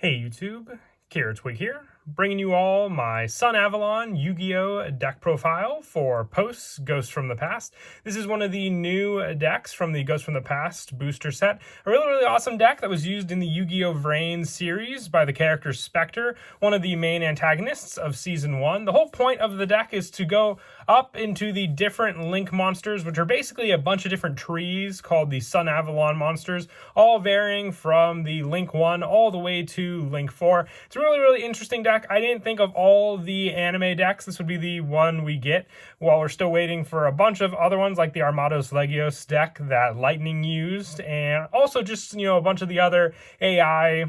Hey YouTube, Twig here, bringing you all my Sunavalon Yugioh deck profile for Post's Ghost from the Past. This is one of the new decks from the Ghost from the Past booster set. A really awesome deck that was used in the Yu-Gi-Oh! Vrain series by the character Spectre, one of the main antagonists of Season 1. The whole point of the deck is to go up into the different Link monsters, which are basically a bunch of different trees called the Sunavalon monsters, all varying from the Link 1 all the way to Link 4. It's a really interesting deck. I didn't think of all the anime decks. This would be the one we get while we're still waiting for a bunch of other ones like the Armados Legios deck that Lightning used, and also just, a bunch of the other AI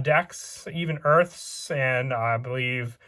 decks, even Earths, and I believe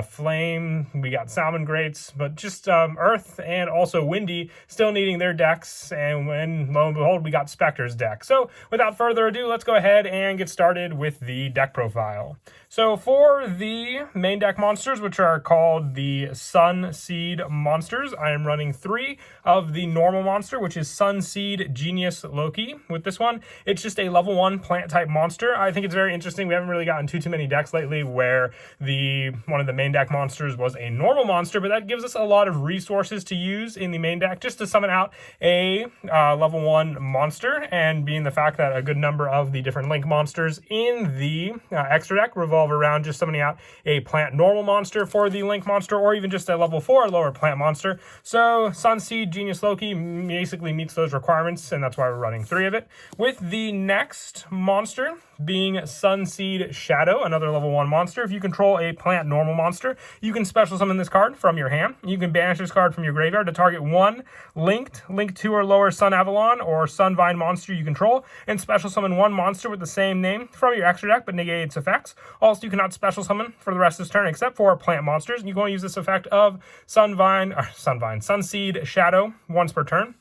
Flame. We got Salmon Greats, but just Earth and also Windy still needing their decks, and when lo and behold we got Spectre's deck. So without further ado, let's go ahead and get started with the deck profile. So for the main deck monsters, which are called the Sun Seed monsters, I am running 3 of the normal monster, which is Sun Seed Genius Loki. With this one, it's just a level 1 plant type monster. I think it's very interesting. We haven't really gotten too many decks lately where one of the main deck monsters was a normal monster, but that gives us a lot of resources to use in the main deck just to summon out a level 1 monster, and being the fact that a good number of the different Link monsters in the extra deck revolve around just summoning out a plant normal monster for the Link monster, or even just a level 4 lower plant monster. So Sunseed Genius Loki basically meets those requirements, and that's why we're running 3 of it. With the next monster being Sunseed Shadow, another level 1 monster. If you control a plant normal monster, you can special summon this card from your hand. You can banish this card from your graveyard to target one linked, Link 2 or lower Sunavalon or Sunvine monster you control, and special summon one monster with the same name from your extra deck but negate its effects. Also, you cannot special summon for the rest of this turn except for plant monsters. You can only use this effect of Sunseed Shadow once per turn.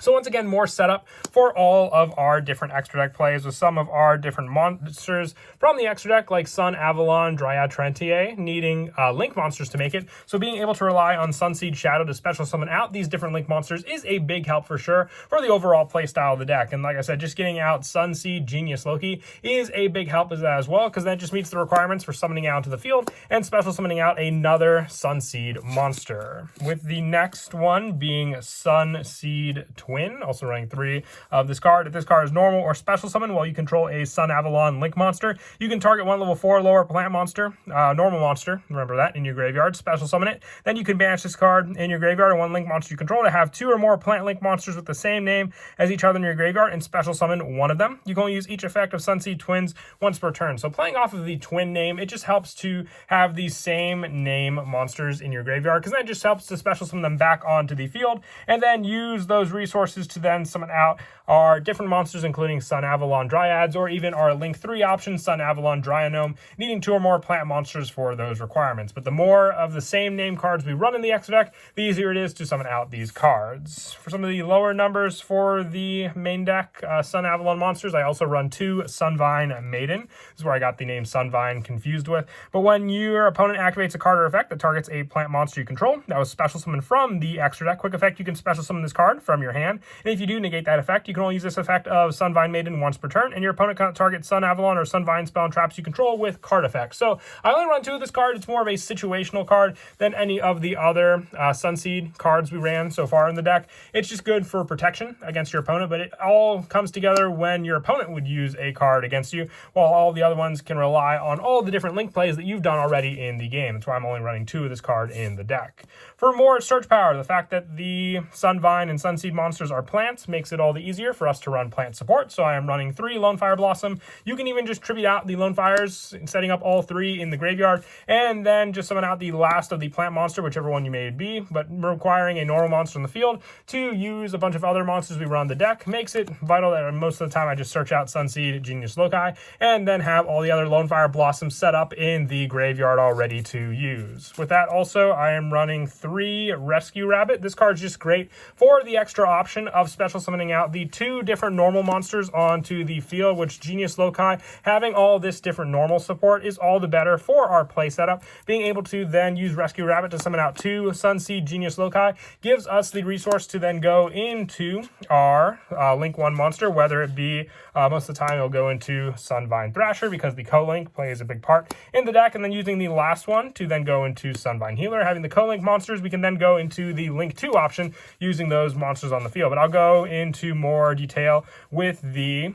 So once again, more setup for all of our different extra deck plays with some of our different monsters from the extra deck, like Sunavalon, Dryad Trentier, needing Link monsters to make it. So being able to rely on Sunseed Shadow to special summon out these different Link monsters is a big help for sure for the overall play style of the deck. And like I said, just getting out Sunseed Genius Loki is a big help as well, because that just meets the requirements for summoning out to the field and special summoning out another Sunseed monster. With the next one being Sunseed Twin, also running 3 of this card. If this card is normal or special summon while you control a Sunavalon Link monster, you can target one level 4 lower plant monster, normal monster, remember that, in your graveyard, special summon it. Then you can banish this card in your graveyard and one Link monster you control to have 2 or more plant Link monsters with the same name as each other in your graveyard and special summon one of them. You can only use each effect of Sunseed Twins once per turn. So playing off of the twin name, it just helps to have the same name monsters in your graveyard, because that just helps to special summon them back onto the field and then use those resources to then summon out our different monsters, including Sunavalon Dryads, or even our Link 3 option, Sunavalon Dryanome, needing 2 or more plant monsters for those requirements. But the more of the same name cards we run in the extra deck, the easier it is to summon out these cards. For some of the lower numbers for the main deck Sunavalon monsters, I also run 2 Sunvine Maiden. This is where I got the name Sunvine confused with. But when your opponent activates a card or effect that targets a plant monster you control, that was special summoned from the extra deck, quick effect, you can special summon this card from your hand. And if you do negate that effect, you can only use this effect of Sunvine Maiden once per turn, and your opponent cannot target Sunavalon or Sunvine spell and traps you control with card effects. So I only run 2 of this card. It's more of a situational card than any of the other Sunseed cards we ran so far in the deck. It's just good for protection against your opponent, but it all comes together when your opponent would use a card against you, while all the other ones can rely on all the different Link plays that you've done already in the game. That's why I'm only running 2 of this card in the deck. For more search power, the fact that the Sunvine and Sunseed monsters are plants makes it all the easier for us to run plant support. So I am running 3 Lone Fire Blossom. You can even just tribute out the Lone Fires, setting up all 3 in the graveyard, and then just summon out the last of the plant monster, whichever one you may be, but requiring a normal monster in the field to use a bunch of other monsters we run the deck makes it vital that most of the time I just search out Sunseed Genius Loci and then have all the other Lone Fire Blossoms set up in the graveyard all ready to use. With that also, I am running 3 Rescue Rabbit. This card's just great for the extra option of special summoning out the 2 different normal monsters onto the field, which Genius Loci, having all this different normal support is all the better for our play setup. Being able to then use Rescue Rabbit to summon out 2 Sunseed Genius Loci gives us the resource to then go into our Link 1 monster, whether it be, most of the time it'll go into Sunvine Thrasher because the co-link plays a big part in the deck, and then using the last one to then go into Sunvine Healer. Having the co-link monsters, we can then go into the Link 2 option using those monsters on the field. But I'll go into more detail with the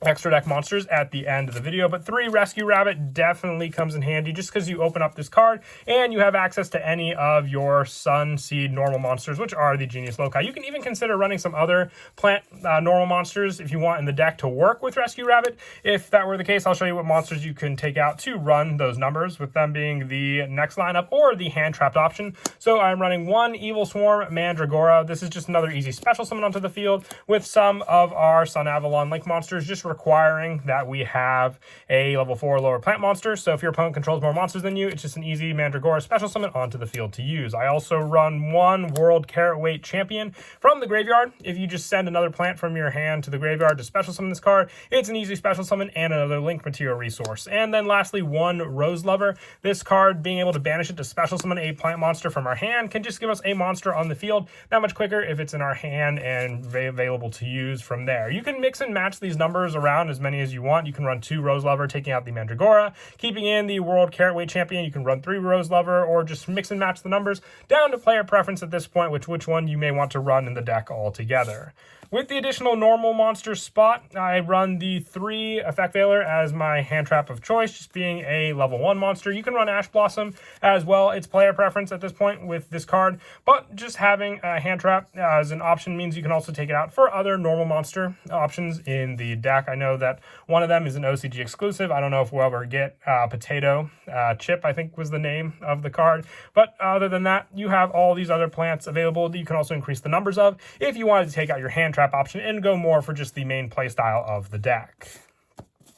extra deck monsters at the end of the video. But 3 Rescue Rabbit definitely comes in handy just because you open up this card and you have access to any of your Sun Seed normal monsters, which are the Genius Loci. You can even consider running some other plant normal monsters if you want in the deck to work with Rescue Rabbit. If that were the case, I'll show you what monsters you can take out to run those numbers, with them being the next lineup or the hand trapped option. So I'm running 1 Evil Swarm Mandragora. This is just another easy special summon onto the field with some of our Sunavalon Link monsters, just requiring that we have a level 4 or lower plant monster. So if your opponent controls more monsters than you, it's just an easy Mandragora special summon onto the field to use. I also run 1 World Carrot Weight Champion from the graveyard. If you just send another plant from your hand to the graveyard to special summon this card, it's an easy special summon and another link material resource. And then lastly, 1 Rose Lover. This card, being able to banish it to special summon a plant monster from our hand, can just give us a monster on the field that much quicker if it's in our hand and available to use from there. You can mix and match these numbers around as many as you want. You can run 2 Rose Lover, taking out the Mandragora, keeping in the World Carrot Weight Champion. You can run 3 Rose Lover, or just mix and match the numbers down to player preference at this point, which one you may want to run in the deck altogether. With the additional normal monster spot, I run the 3 Effect Veiler as my hand trap of choice, just being a level 1 monster. You can run Ash Blossom as well. It's player preference at this point with this card, but just having a hand trap as an option means you can also take it out for other normal monster options in the deck. I know that one of them is an OCG exclusive. I don't know if we'll ever get Potato Chip, I think was the name of the card. But other than that, you have all these other plants available that you can also increase the numbers of if you wanted to take out your hand trap option and go more for just the main play style of the deck.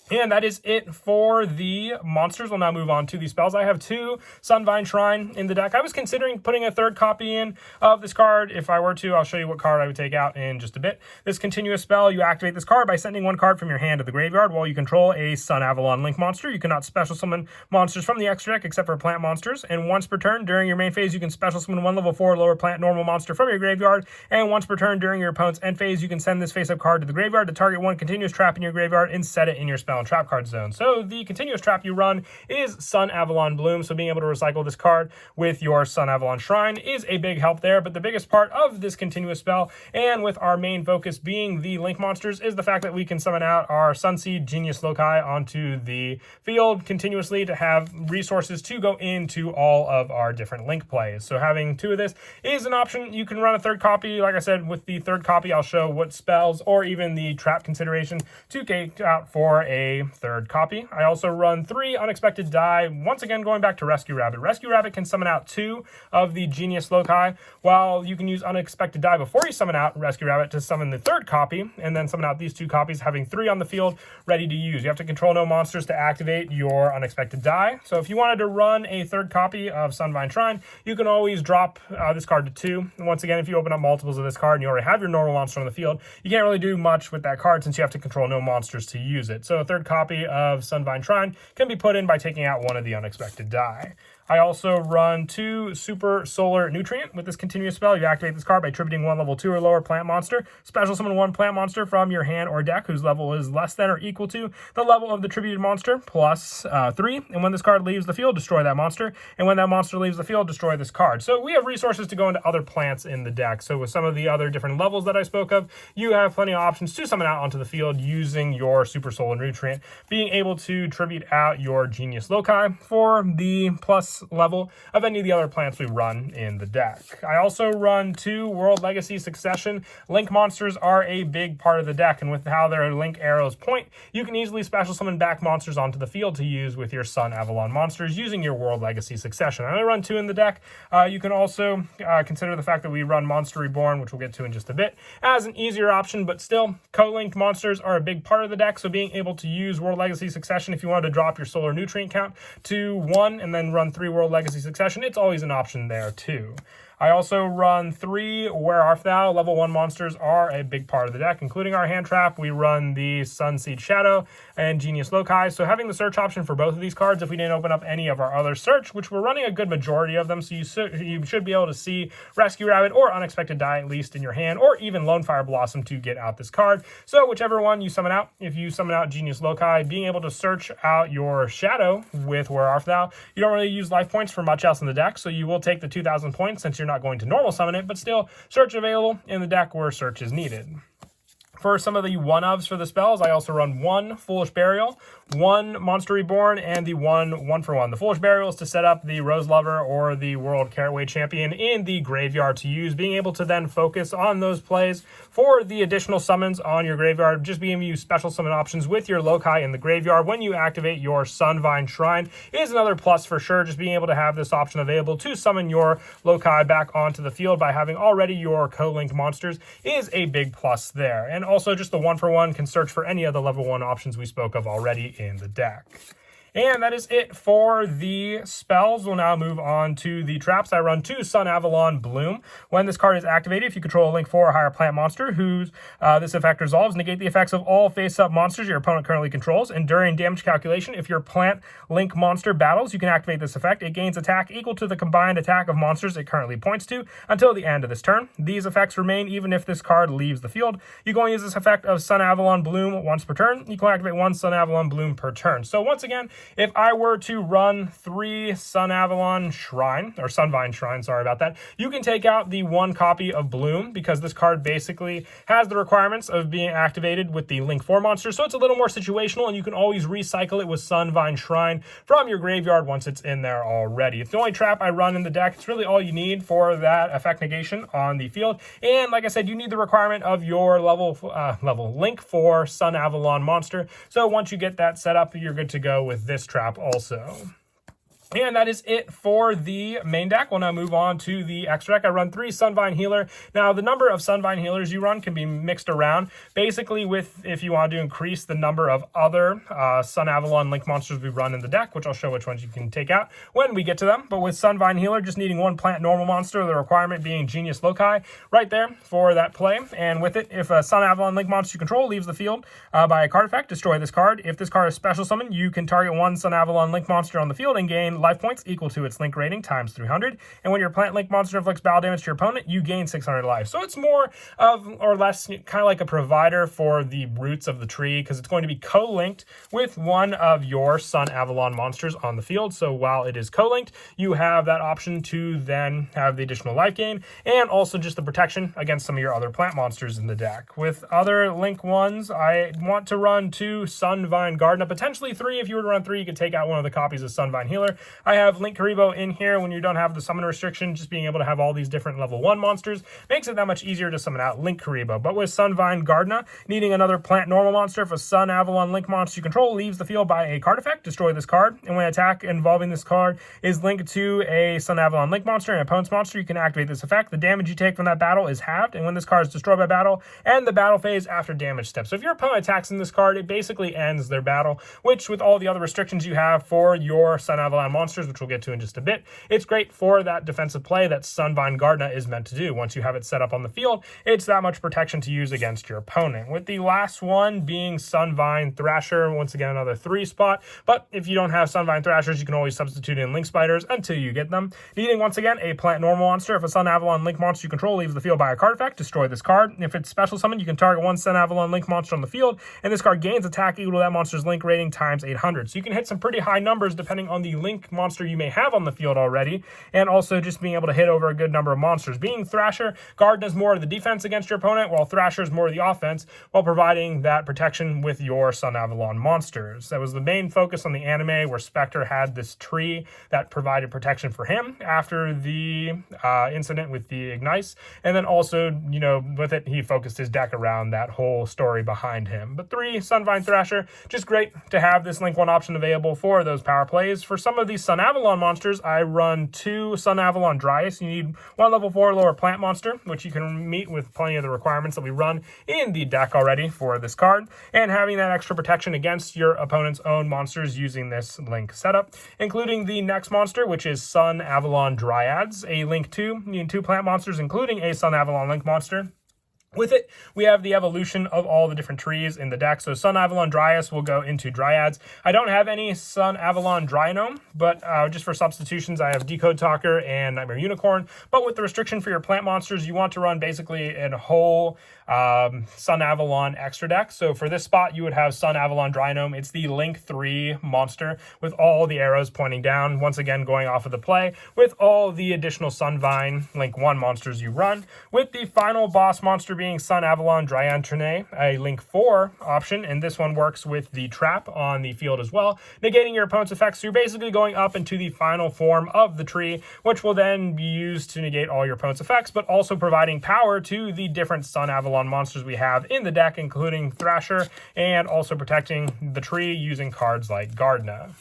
And that is it for the monsters. We'll now move on to the spells. I have 2 Sunvine Shrine in the deck. I was considering putting a 3rd copy in of this card. If I were to, I'll show you what card I would take out in just a bit. This continuous spell, you activate this card by sending 1 card from your hand to the graveyard while you control a Sunavalon Link monster. You cannot special summon monsters from the extra deck except for plant monsters. And once per turn during your main phase, you can special summon 1 level 4 lower plant normal monster from your graveyard. And once per turn during your opponent's end phase, you can send this face-up card to the graveyard to target 1 continuous trap in your graveyard and set it in your spell and trap card zone. So the continuous trap you run is Sunavalon Bloom, so being able to recycle this card with your Sunavalon Shrine is a big help there. But the biggest part of this continuous spell, and with our main focus being the Link monsters, is the fact that we can summon out our Sunseed Genius Loci onto the field continuously to have resources to go into all of our different Link plays. So having 2 of this is an option. You can run a 3rd copy. Like I said, with the 3rd copy, I'll show what spells or even the trap consideration to take out for a 3rd copy. I also run 3 Unexpected Die. Once again, going back to Rescue Rabbit. Rescue Rabbit can summon out 2 of the Genius Loci, while you can use Unexpected Die before you summon out Rescue Rabbit to summon the 3rd copy, and then summon out these 2 copies, having 3 on the field ready to use. You have to control no monsters to activate your Unexpected Die. So if you wanted to run a 3rd copy of Sunvine Shrine, you can always drop this card to 2. And once again, if you open up multiples of this card and you already have your normal monster on the field, you can't really do much with that card since you have to control no monsters to use it. So a 3rd copy of Sunvine Shrine can be put in by taking out 1 of the Unexpected Die. I also run 2 Super Solar Nutrient. With this continuous spell, you activate this card by attributing 1 level 2 or lower plant monster. Special summon 1 plant monster from your hand or deck whose level is less than or equal to the level of the attributed monster plus 3. And when this card leaves the field, destroy that monster. And when that monster leaves the field, destroy this card. So we have resources to go into other plants in the deck. So with some of the other different levels that I spoke of, you have plenty of options to summon out onto the field using your Super Solar Nutrient, being able to tribute out your Genius Loci for the plus level of any of the other plants we run in the deck. I also run 2 World Legacy Succession. Link monsters are a big part of the deck, and with how their Link arrows point, you can easily special summon back monsters onto the field to use with your Sunavalon monsters using your World Legacy Succession. I only run 2 in the deck. You can also consider the fact that we run Monster Reborn, which we'll get to in just a bit, as an easier option, but still, co-linked monsters are a big part of the deck, so being able to use World Legacy Succession if you wanted to drop your Solar Nutrient count to 1 and then run 3 World Legacy Succession, it's always an option there too. I also run 3 Where Art Thou. Level 1 monsters are a big part of the deck, including our hand trap. We run the Sunseed Shadow and Genius Loci. So having the search option for both of these cards, if we didn't open up any of our other search, which we're running a good majority of them, so you should be able to see Rescue Rabbit or Unexpected Die at least in your hand, or even Lone Fire Blossom to get out this card. So whichever one you summon out, if you summon out Genius Loci, being able to search out your Shadow with Where Art Thou, you don't really use life points for much else in the deck, so you will take the 2,000 points since you're not going to normal summon it, but still search available in the deck where search is needed. For some of the one-ofs for the spells, I also run 1 Foolish Burial, 1 Monster Reborn, and the 1 for 1. The Foolish Burial is to set up the Rose Lover or the World Carrotway Champion in the graveyard to use, being able to then focus on those plays for the additional summons on your graveyard, just giving you special summon options with your Loci in the graveyard when you activate your Sunvine Shrine is another plus for sure. Just being able to have this option available to summon your Loci back onto the field by having already your co-linked monsters is a big plus there. And also just the 1 for 1 can search for any of the level 1 options we spoke of already in the deck. And that is it for the spells. We'll now move on to the traps. I run 2 Sunavalon Bloom. When this card is activated, if you control a link 4 or higher plant monster whose this effect resolves, negate the effects of all face-up monsters your opponent currently controls. And during damage calculation, if your plant link monster battles, you can activate this effect. It gains attack equal to the combined attack of monsters it currently points to until the end of this turn. These effects remain even if this card leaves the field. You can only use this effect of Sunavalon Bloom once per turn. You can activate 1 Sunavalon Bloom per turn. So once again, if I were to run 3 Sunvine Shrine, sorry about that, you can take out the 1 copy of Bloom because this card basically has the requirements of being activated with the Link 4 monster, so it's a little more situational, and you can always recycle it with Sunvine Shrine from your graveyard once it's in there already. It's the only trap I run in the deck. It's really all you need for that effect negation on the field, and like I said, you need the requirement of your level Link 4 Sunavalon monster, so once you get that set up, you're good to go with this trap also. And that is it for the main deck. We'll now move on to the extra deck. I run 3 Sunvine Healer. Now, the number of Sunvine Healers you run can be mixed around. Basically, if you want to increase the number of other Sunavalon Link monsters we run in the deck, which I'll show which ones you can take out when we get to them. But with Sunvine Healer, just needing 1 plant normal monster, the requirement being Genius Loci right there for that play. And with it, if a Sunavalon Link monster you control leaves the field by a card effect, destroy this card. If this card is special summon, you can target 1 Sunavalon Link monster on the field and gain life points equal to its link rating times 300, and when your plant link monster inflicts battle damage to your opponent, you gain 600 life. So it's more of or less kind of like a provider for the roots of the tree, because it's going to be co-linked with one of your Sunavalon monsters on the field. So while it is co-linked, you have that option to then have the additional life gain and also just the protection against some of your other plant monsters in the deck. With other link ones, I want to run 2 Sunvine Gardener, potentially 3. If you were to run 3, you could take out one of the copies of Sunvine Healer. I have Link Karibo in here when you don't have the summon restriction. Just being able to have all these different level 1 monsters makes it that much easier to summon out Link Karibo. But with Sunvine Gardener, needing another plant normal monster, if a Sunavalon Link monster you control leaves the field by a card effect, destroy this card. And when an attack involving this card is linked to a Sunavalon Link monster and an opponent's monster, you can activate this effect. The damage you take from that battle is halved, and when this card is destroyed by battle, end the battle phase after damage step. So if your opponent attacks in this card, it basically ends their battle, which with all the other restrictions you have for your Sunavalon monsters, which we'll get to in just a bit, it's great for that defensive play that Sunvine Gardener is meant to do. Once you have it set up on the field, it's that much protection to use against your opponent. With the last one being Sunvine Thrasher, once again another 3 spot, but if you don't have Sunvine Thrashers, you can always substitute in Link Spiders until you get them. Needing once again a plant normal monster, if a Sunavalon Link monster you control leaves the field by a card effect, destroy this card. If it's special summon, you can target 1 Sunavalon Link monster on the field, and this card gains attack equal to that monster's link rating times 800. So you can hit some pretty high numbers depending on the link monster you may have on the field already, and also just being able to hit over a good number of monsters. Being Thrasher, Garden is more of the defense against your opponent, while Thrasher is more of the offense, while providing that protection with your Sunavalon monsters. That was the main focus on the anime, where Spectre had this tree that provided protection for him after the incident with the Ignice, and then also, with it, he focused his deck around that whole story behind him. But 3 Sunvine Thrasher, just great to have this Link 1 option available for those power plays. For some of these Sunavalon monsters, I run 2 Sunavalon Dryas. You need 1 level 4 lower plant monster, which you can meet with plenty of the requirements that we run in the deck already for this card, and having that extra protection against your opponent's own monsters using this link setup, including the next monster, which is Sunavalon Dryads, a link 2. You need 2 plant monsters, including a Sunavalon link monster. With it, we have the evolution of all the different trees in the deck. So Sunavalon Dryas will go into Dryads. I don't have any Sunavalon Drynome, but just for substitutions, I have Decode Talker and Nightmare Unicorn. But with the restriction for your plant monsters, you want to run basically a whole Sunavalon extra deck. So for this spot, you would have Sunavalon Drynome. It's the Link 3 monster with all the arrows pointing down, once again going off of the play, with all the additional Sunvine Link 1 monsters you run, with the final boss monster being Sunavalon Dryantrene, a Link 4 option, and this one works with the trap on the field as well, negating your opponent's effects. So you're basically going up into the final form of the tree, which will then be used to negate all your opponent's effects, but also providing power to the different Sunavalon monsters we have in the deck, including Thrasher, and also protecting the tree using cards like Gardna.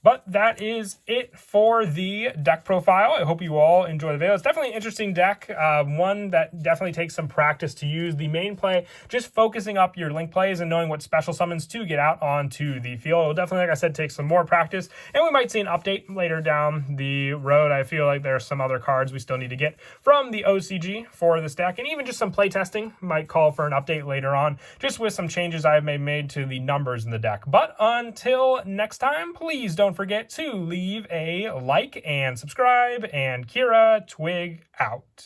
But that is it for the deck profile. I hope you all enjoy the video. It's definitely an interesting deck, one that definitely takes some practice to use. The main play, just focusing up your link plays and knowing what special summons to get out onto the field. It will definitely, like I said, take some more practice, and we might see an update later down the road. I feel like there are some other cards we still need to get from the OCG for this deck, and even just some play testing might call for an update later on, just with some changes I have made to the numbers in the deck. But until next time, please don't forget to leave a like and subscribe, and Kira Twig out.